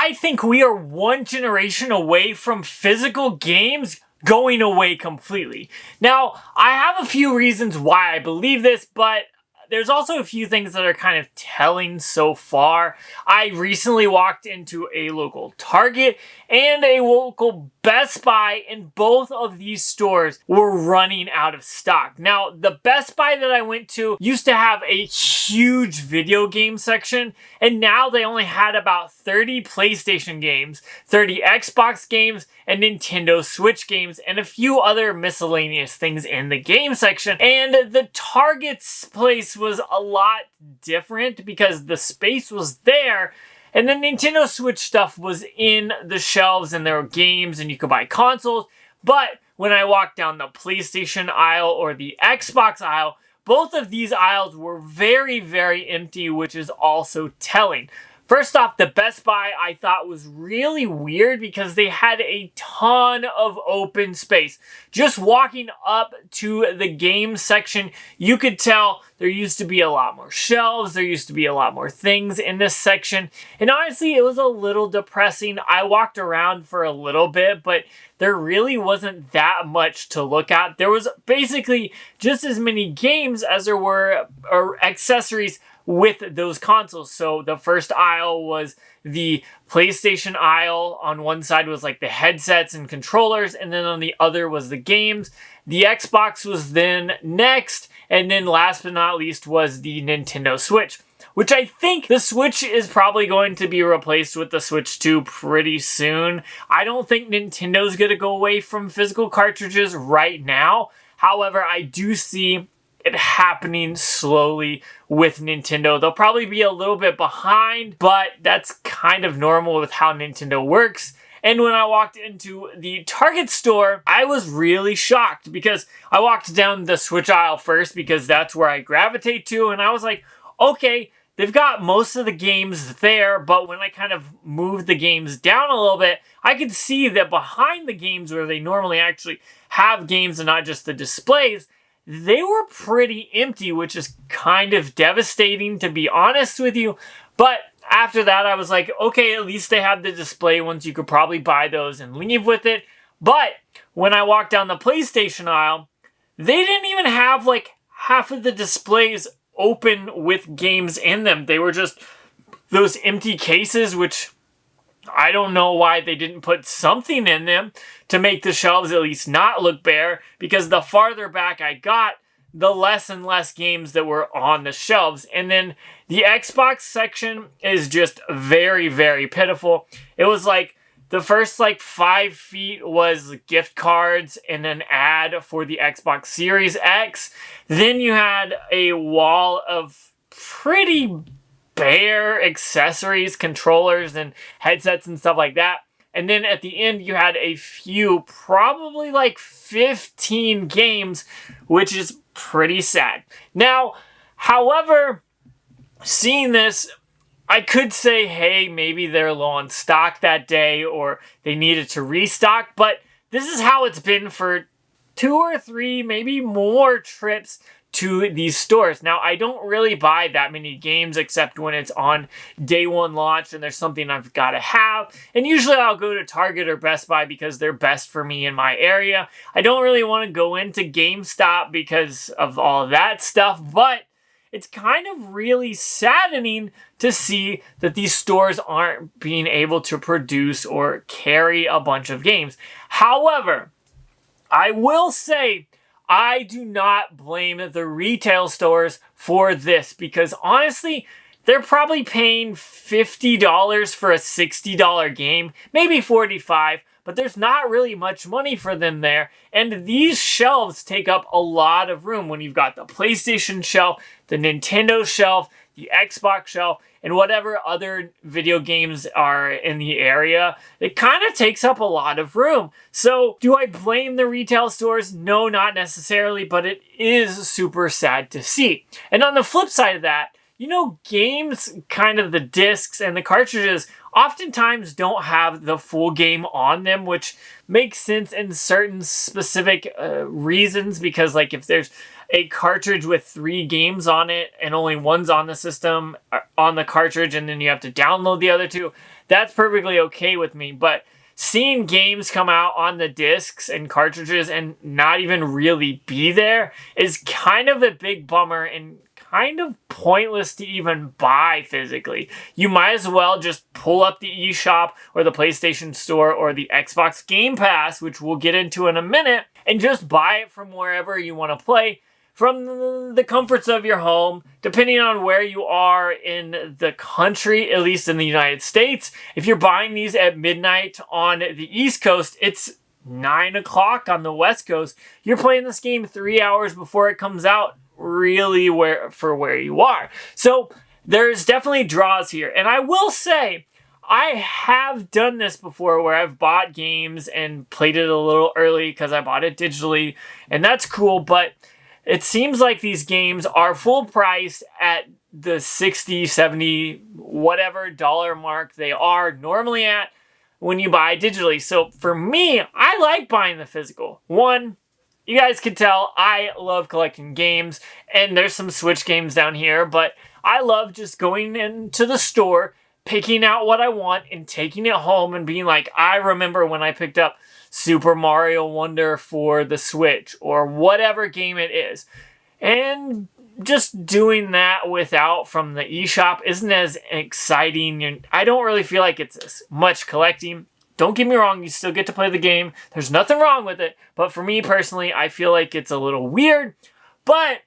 I think we are one generation away from physical games going away completely. Now, I have a few reasons why I believe this, but there's also a few things that are kind of telling so far. I recently walked into a local Target and a local Best Buy, and both of these stores were running out of stock. Now, the Best Buy that I went to used to have a huge video game section, and now they only had about 30 PlayStation games, 30 Xbox games, and Nintendo Switch games, and a few other miscellaneous things in the game section. And the Target's place was a lot different because the space was there, and the Nintendo Switch stuff was in the shelves, and there were games and you could buy consoles. But when I walked down the PlayStation aisle or the Xbox aisle, both of these aisles were very, very empty, which is also telling. First off, the Best Buy I thought was really weird because they had a ton of open space. Just walking up to the game section, you could tell there used to be a lot more shelves, there used to be a lot more things in this section, and honestly, it was a little depressing. I walked around for a little bit, but there really wasn't that much to look at. There was basically just as many games as there were accessories with those consoles. So the first aisle was the PlayStation aisle. On one side was like the headsets and controllers, and then on the other was the games. The Xbox was then next, and then last but not least was the Nintendo Switch, which I think the Switch is probably going to be replaced with the Switch 2 pretty soon. I don't think Nintendo's going to go away from physical cartridges right now. However, I do see it happening slowly with Nintendo. They'll probably be a little bit behind, but that's kind of normal with how Nintendo works. And when I walked into the Target store, I was really shocked because I walked down the Switch aisle first because that's where I gravitate to, and I was like, okay, they've got most of the games there, but when I kind of moved the games down a little bit, I could see that behind the games where they normally actually have games and not just the displays, they were pretty empty, which is kind of devastating, to be honest with you. But after that, I was like, okay, at least they have the display ones. You could probably buy those and leave with it. But when I walked down the PlayStation aisle, they didn't even have like half of the displays open with games in them. They were just those empty cases, which I don't know why they didn't put something in them to make the shelves at least not look bare, because the farther back I got, the less and less games that were on the shelves. And then the Xbox section is just very, very pitiful. It was like the first 5 feet was gift cards and an ad for the Xbox Series X. Then you had a wall of pretty bare accessories, controllers, and headsets and stuff like that. And then at the end, you had a few, probably 15 games, which is pretty sad. Now, however, seeing this, I could say, hey, maybe they're low on stock that day or they needed to restock, but this is how it's been for 2 or 3, maybe more trips to these stores. Now, I don't really buy that many games except when it's on day one launch and there's something I've got to have. And usually I'll go to Target or Best Buy because they're best for me in my area. I don't really want to go into GameStop because of all of that stuff, but it's kind of really saddening to see that these stores aren't being able to produce or carry a bunch of games. However, I will say I do not blame the retail stores for this because honestly, they're probably paying $50 for a $60 game, maybe $45, but there's not really much money for them there. And these shelves take up a lot of room when you've got the PlayStation shelf, the Nintendo shelf, the Xbox shelf, and whatever other video games are in the area. It kind of takes up a lot of room. So do I blame the retail stores? No, not necessarily, but it is super sad to see. And on the flip side of that, games, kind of the discs and the cartridges, oftentimes don't have the full game on them, which makes sense in certain specific reasons, because if there's a cartridge with 3 games on it and only one's on the system, on the cartridge, and then you have to download the other 2, that's perfectly okay with me. But seeing games come out on the discs and cartridges and not even really be there is kind of a big bummer and kind of pointless to even buy physically. You might as well just pull up the eShop or the PlayStation Store or the Xbox Game Pass, which we'll get into in a minute, and just buy it from wherever you want to play, from the comforts of your home, depending on where you are in the country, at least in the United States. If you're buying these at midnight on the East Coast, it's 9 o'clock on the West Coast. You're playing this game 3 hours before it comes out, really where you are. So there's definitely draws here. And I will say, I have done this before where I've bought games and played it a little early because I bought it digitally, and that's cool, but it seems like these games are full price at the 60, 70, whatever dollar mark they are normally at when you buy digitally. So for me, I like buying the physical. One, you guys can tell I love collecting games, and there's some Switch games down here, but I love just going into the store, picking out what I want, and taking it home and being like, I remember when I picked up Super Mario Wonder for the Switch, or whatever game it is. And just doing that without from the eShop isn't as exciting, and I don't really feel like it's as much collecting. Don't get me wrong, you still get to play the game. There's nothing wrong with it, but for me personally, I feel like it's a little weird. But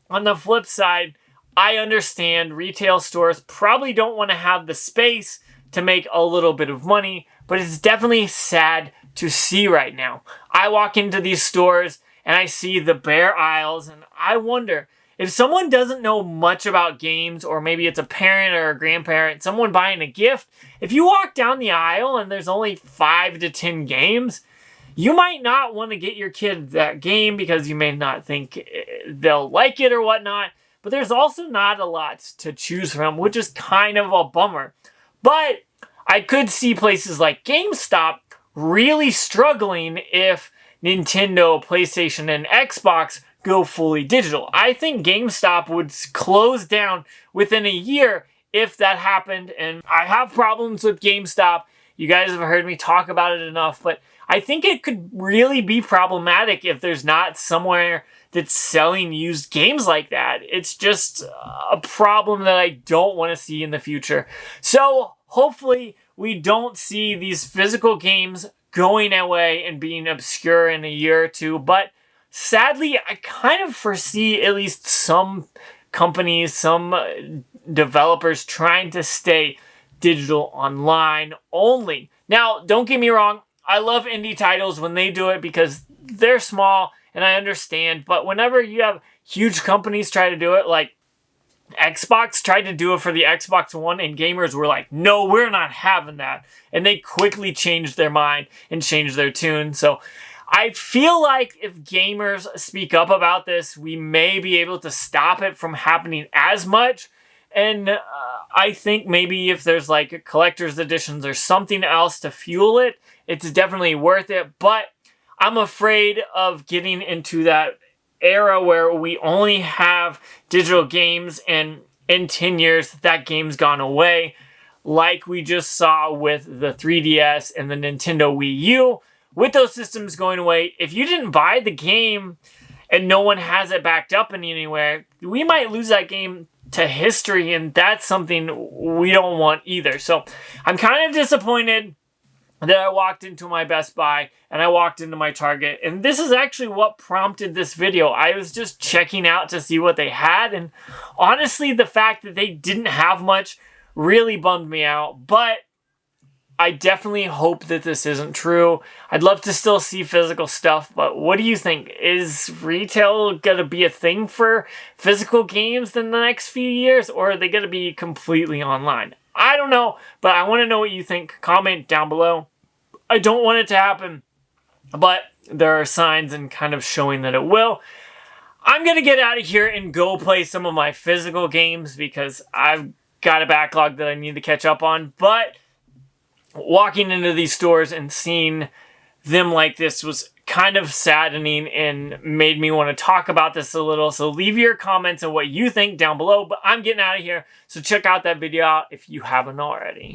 on the flip side, I understand retail stores probably don't want to have the space to make a little bit of money, but it's definitely sad to see right now. I walk into these stores and I see the bare aisles, and I wonder if someone doesn't know much about games, or maybe it's a parent or a grandparent, someone buying a gift, if you walk down the aisle and there's only 5 to 10 games, you might not want to get your kid that game because you may not think they'll like it or whatnot, but there's also not a lot to choose from, which is kind of a bummer. But I could see places like GameStop really struggling if Nintendo, PlayStation, and Xbox go fully digital. I think GameStop would close down within a year if that happened, and I have problems with GameStop. You guys have heard me talk about it enough, but I think it could really be problematic if there's not somewhere that's selling used games like that. It's just a problem that I don't want to see in the future. So hopefully we don't see these physical games going away and being obscure in a year or two, but sadly, I kind of foresee at least some companies, some developers trying to stay digital online only. Now, don't get me wrong, I love indie titles when they do it because they're small and I understand, but whenever you have huge companies try to do it, like Xbox tried to do it for the Xbox One, and gamers were like, no, we're not having that. And they quickly changed their mind and changed their tune. So I feel like if gamers speak up about this, we may be able to stop it from happening as much. And I think maybe if there's like collector's editions or something else to fuel it, it's definitely worth it. But I'm afraid of getting into that era where we only have digital games, and in 10 years that game's gone away, like we just saw with the 3DS and the Nintendo Wii U. With those systems going away, if you didn't buy the game and no one has it backed up in anywhere, we might lose that game to history, and that's something we don't want either. So I'm kind of disappointed that I walked into my Best Buy and I walked into my Target, and this is actually what prompted this video. I was just checking out to see what they had, and honestly, the fact that they didn't have much really bummed me out, but I definitely hope that this isn't true. I'd love to still see physical stuff, but what do you think? Is retail gonna be a thing for physical games in the next few years, or are they gonna be completely online? I don't know, but I want to know what you think. Comment down below. I don't want it to happen, but there are signs and kind of showing that it will. I'm going to get out of here and go play some of my physical games because I've got a backlog that I need to catch up on, but walking into these stores and seeing them like this was kind of saddening and made me want to talk about this a little. So leave your comments on what you think down below. But I'm getting out of here. So check out that video out if you haven't already.